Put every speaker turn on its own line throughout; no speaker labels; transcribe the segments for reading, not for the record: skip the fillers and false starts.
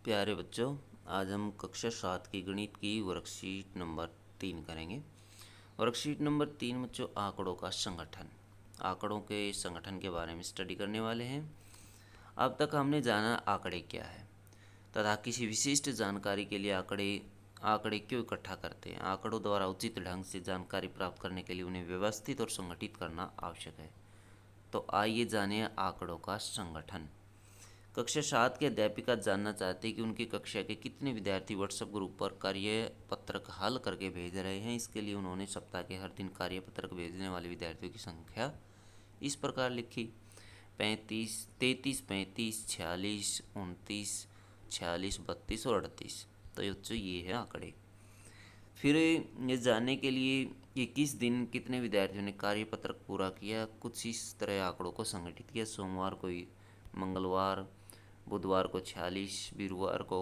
प्यारे बच्चों, आज हम कक्षा 7 की गणित की वर्कशीट नंबर 3 करेंगे। वर्कशीट नंबर 3 बच्चों, आंकड़ों का संगठन। आंकड़ों के संगठन के बारे में स्टडी करने वाले हैं। अब तक हमने जाना आंकड़े क्या है तथा किसी विशिष्ट जानकारी के लिए आंकड़े आंकड़े क्यों इकट्ठा करते हैं। आंकड़ों द्वारा उचित ढंग से जानकारी प्राप्त करने के लिए उन्हें व्यवस्थित और संगठित करना आवश्यक है। तो आइए जानिए आंकड़ों का संगठन। कक्षा 7 के अध्यापिका जानना चाहते हैं कि उनकी कक्षा के कितने विद्यार्थी व्हाट्सएप ग्रुप पर कार्य पत्रक हल करके भेज रहे हैं। इसके लिए उन्होंने सप्ताह के हर दिन कार्य पत्रक भेजने वाले विद्यार्थियों की संख्या इस प्रकार लिखी: 35, 33, 35, 46, 29, 46, 32 और 38। तो बच्चों ये है आंकड़े। फिर ये जानने के लिए कि किस दिन कितने विद्यार्थियों ने कार्य पत्रक पूरा किया, कुछ इस तरह आंकड़ों को संगठित किया। सोमवार को, मंगलवार, बुधवार को 46, वीरवार को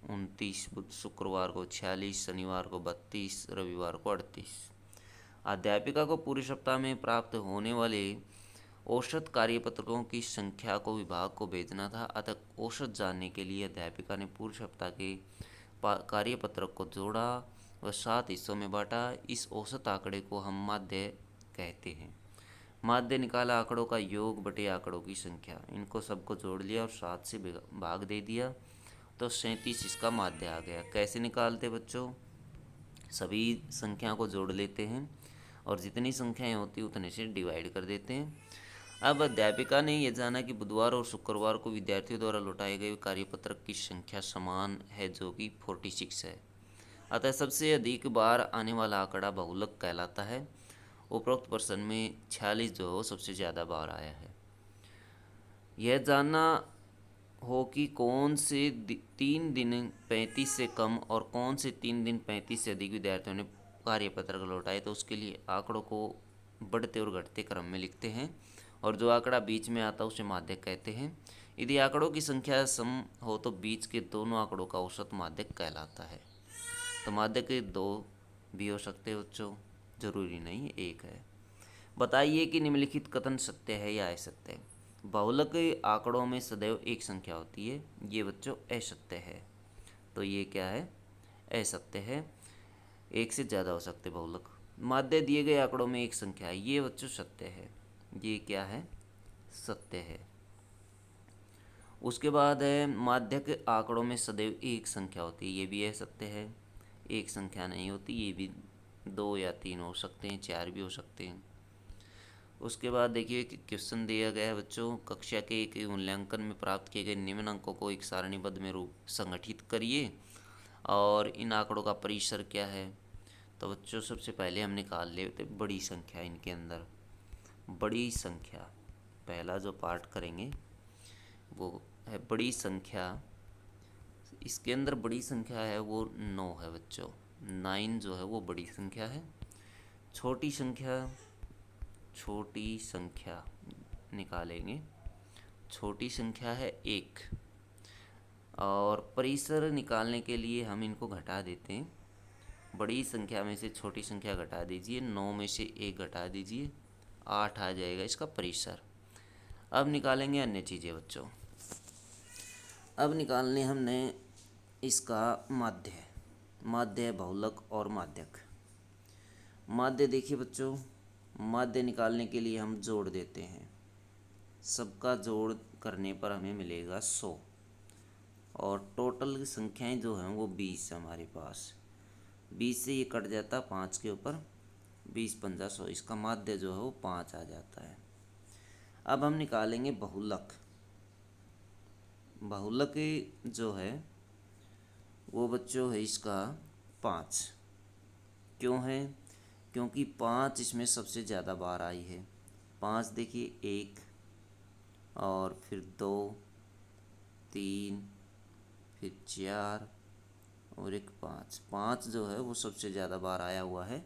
29, शुक्रवार को 46, शनिवार को 32, रविवार को 38। अध्यापिका को पूरे सप्ताह में प्राप्त होने वाले औसत कार्यपत्रकों की संख्या को विभाग को भेजना था। अतः औसत जानने के लिए अध्यापिका ने पूरे सप्ताह के कार्यपत्रक को जोड़ा व 7 हिस्सों में बांटा। इस औसत आंकड़े को हम माध्य कहते हैं। माध्य निकाला आंकड़ों का योग बटे आंकड़ों की संख्या। इनको सबको जोड़ लिया और 7 से भाग दे दिया तो 37 इसका माध्य आ गया। कैसे निकालते बच्चों? सभी संख्या को जोड़ लेते हैं और जितनी संख्याएं होती उतने से डिवाइड कर देते हैं। अब अध्यापिका ने यह जाना कि बुधवार और शुक्रवार को विद्यार्थियों द्वारा लौटाए गए कार्यपत्रक की संख्या समान है, जो कि 46 है। अतः सबसे अधिक बार आने वाला आंकड़ा बहुलक कहलाता है। उपरोक्त प्रश्न में 46 जो हो सबसे ज़्यादा बार आया है। यह जानना हो कि कौन से 3 दिन 35 से कम और कौन से 3 दिन 35 से अधिक विद्यार्थियों ने कार्यपत्रक लौटाए, तो उसके लिए आंकड़ों को बढ़ते और घटते क्रम में लिखते हैं और जो आंकड़ा बीच में आता है उसे माध्यक कहते हैं। यदि आंकड़ों की संख्या सम हो तो बीच के दोनों आंकड़ों का औसत माध्यक कहलाता है। तो माध्यक के 2 भी हो सकते हैं बच्चों, जरूरी नहीं एक है। बताइए कि निम्नलिखित कथन सत्य है या असत्य है। बहुलक आंकड़ों में सदैव एक संख्या होती है, ये बच्चों असत्य है। तो ये क्या है? असत्य है। एक से ज़्यादा हो सकते बहुलक। माध्य दिए गए आंकड़ों में एक संख्या है, ये बच्चों सत्य है। ये क्या है? सत्य है। उसके बाद है माध्यक आंकड़ों में सदैव एक संख्या होती है, ये भी असत्य है। एक संख्या नहीं होती, ये भी 2 या 3 हो सकते हैं, 4 भी हो सकते हैं। उसके बाद देखिए कि क्वेश्चन दिया गया है बच्चों, कक्षा के एक मूल्यांकन में प्राप्त किए गए निम्न अंकों को एक सारणीबद्ध में रूप संगठित करिए और इन आंकड़ों का परिसर क्या है। तो बच्चों सबसे पहले हम निकाल लेते बड़ी संख्या। इनके अंदर बड़ी संख्या, पहला जो पार्ट करेंगे वो है बड़ी संख्या। इसके अंदर बड़ी संख्या है वो 9 है बच्चों। 9 जो है वो बड़ी संख्या है। छोटी संख्या, छोटी संख्या निकालेंगे। छोटी संख्या है 1 और परिसर निकालने के लिए हम इनको घटा देते हैं। बड़ी संख्या में से छोटी संख्या घटा दीजिए, 9 में से 1 घटा दीजिए, 8 आ जाएगा इसका परिसर। अब निकालेंगे अन्य चीज़ें बच्चों। अब निकालने हमने इसका माध्य। माध्य, बहुलक और माध्यक। माध्य देखिए बच्चों, माध्य निकालने के लिए हम जोड़ देते हैं। सबका जोड़ करने पर हमें मिलेगा 100 और टोटल संख्याएं जो हैं वो 20 हमारे पास। 20 से ये कट जाता 5 के ऊपर, 20 पंजा 100, इसका माध्य जो है वो 5 आ जाता है। अब हम निकालेंगे बहुलक। बहुलक जो है वो बच्चों है इसका 5। क्यों है? क्योंकि 5 इसमें सबसे ज़्यादा बार आई है। 5 देखिए, 1 और फिर 2, 3, फिर 4 और एक 5। 5 जो है वो सबसे ज़्यादा बार आया हुआ है,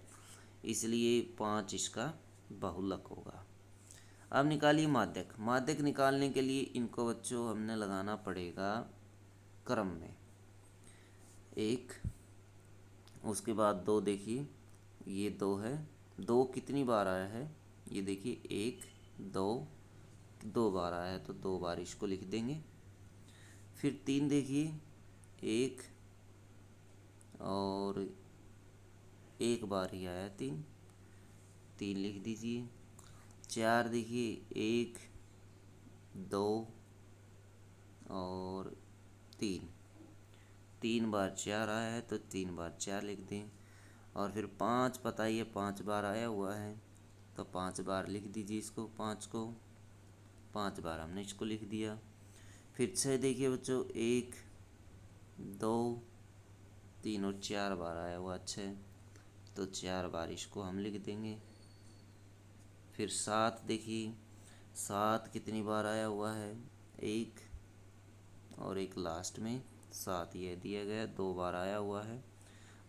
इसलिए 5 इसका बहुलक होगा। अब निकालिए माध्यक। माध्यक निकालने के लिए इनको बच्चों हमने लगाना पड़ेगा क्रम में। 1, उसके बाद 2, देखिए ये 2 है। 2 कितनी बार आया है? ये देखिए 1, 2 बार आया है, तो 2 बार इसको लिख देंगे। फिर 3 देखिए, एक और एक बार ही आया 3, 3 लिख दीजिए। 4 देखिए 1 2 और 3, 3 बार 4 आया है तो 3 बार 4 लिख दें। और फिर 5 पता ही है 5 बार आया हुआ है तो 5 बार लिख दीजिए इसको, 5 को 5 बार हमने इसको लिख दिया। फिर 6 देखिए बच्चों 1 2 3 और 4 बार आया हुआ 6 तो 4 बार इसको हम लिख देंगे। फिर 7 देखिए 7 कितनी बार आया हुआ है, 1 और एक लास्ट में 7 ये दिया गया, 2 बार आया हुआ है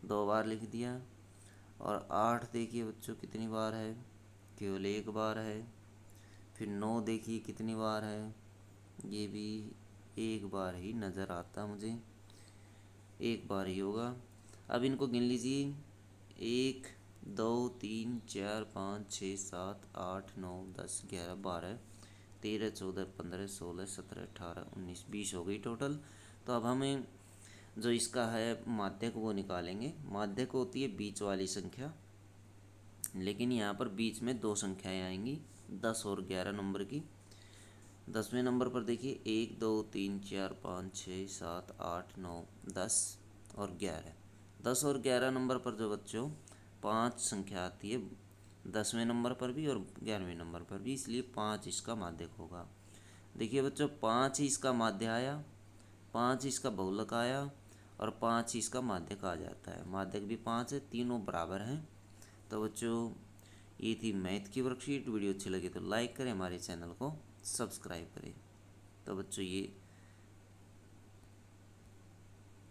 2 बार लिख दिया। और 8 देखिए बच्चों कितनी बार है, केवल 1 बार है। फिर 9 देखिए कितनी बार है, ये भी 1 बार ही नज़र आता मुझे, 1 बार ही होगा। अब इनको गिन लीजिए 1 2 3 4 5 6 7 8 9 10 11 12 13 14 15 16 17 18 19 20 हो गई टोटल। तो अब हमें जो इसका है माध्यक वो निकालेंगे। माध्यक होती है बीच वाली संख्या, लेकिन यहाँ पर बीच में 2 संख्याएं आएंगी 10 और 11 नंबर की। 10वें नंबर पर देखिए 1 2 3 4 5 6 7 8 9 10 और 11। 10 और 11 नंबर पर जो बच्चों 5 संख्या आती है 10वें नंबर पर भी और 11वें नंबर पर भी, इसलिए 5 इसका माध्यक होगा। देखिए बच्चों 5 ही इसका माध्य आया, 5 इसका बहुलक आया और 5 इसका माध्यक आ जाता है। माध्यक भी 5 है, तीनों बराबर हैं। तो बच्चों ये थी मैथ की वर्कशीट। वीडियो अच्छी लगी तो लाइक करें, हमारे चैनल को सब्सक्राइब करें। तो बच्चों ये